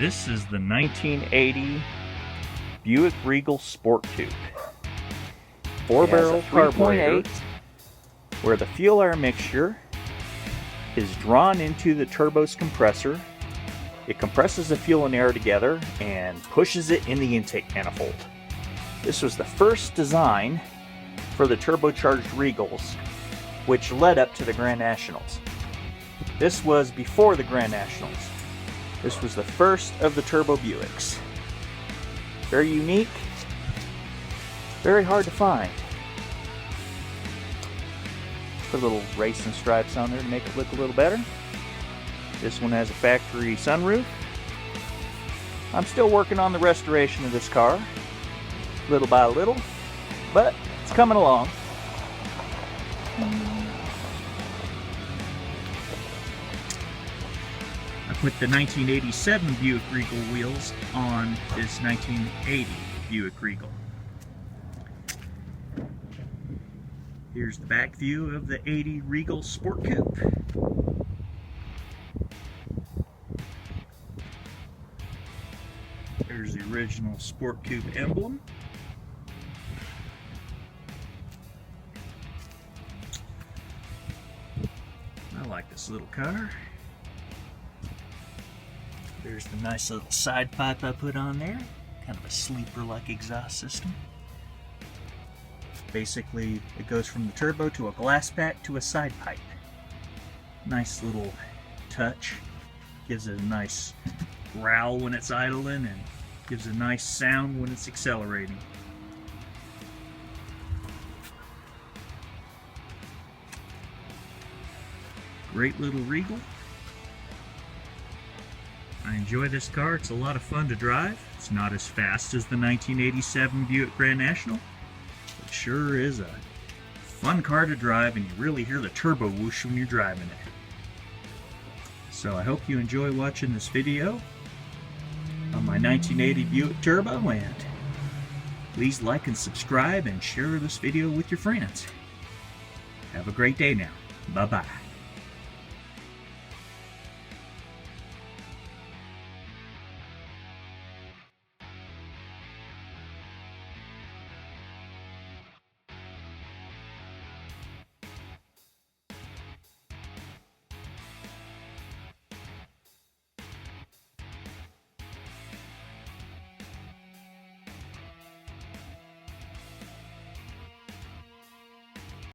This is the 1980 Buick Regal Sportcoupe. 4-barrel carburetor where the fuel air mixture is drawn into the turbo's compressor. It compresses the fuel and air together and pushes it in the intake manifold. This was the first design for the turbocharged Regals, which led up to the Grand Nationals. This was before the Grand Nationals. This was the first of the turbo Buicks. Very unique, very hard to find. Put little racing stripes on there to make it look a little better. This one has a factory sunroof. I'm still working on the restoration of this car, little by little, but it's coming along. I put the 1987 Buick Regal wheels on this 1980 Buick Regal. Here's the back view of the 80 Regal Sportcoupe. There's the original Sportcoupe emblem. I like this little car. There's the nice little side pipe I put on there. Kind of a sleeper-like exhaust system. Basically, it goes from the turbo to a glass pack to a side pipe. Nice little touch. Gives it a nice growl when it's idling and gives a nice sound when it's accelerating. Great little Regal. I enjoy this car. It's a lot of fun to drive. It's not as fast as the 1987 Buick Grand National. It sure is a fun car to drive, and you really hear the turbo whoosh when you're driving it. So I hope you enjoy watching this video on my 1980 Buick Turbo, and please like and subscribe and share this video with your friends. Have a great day now. Bye-bye.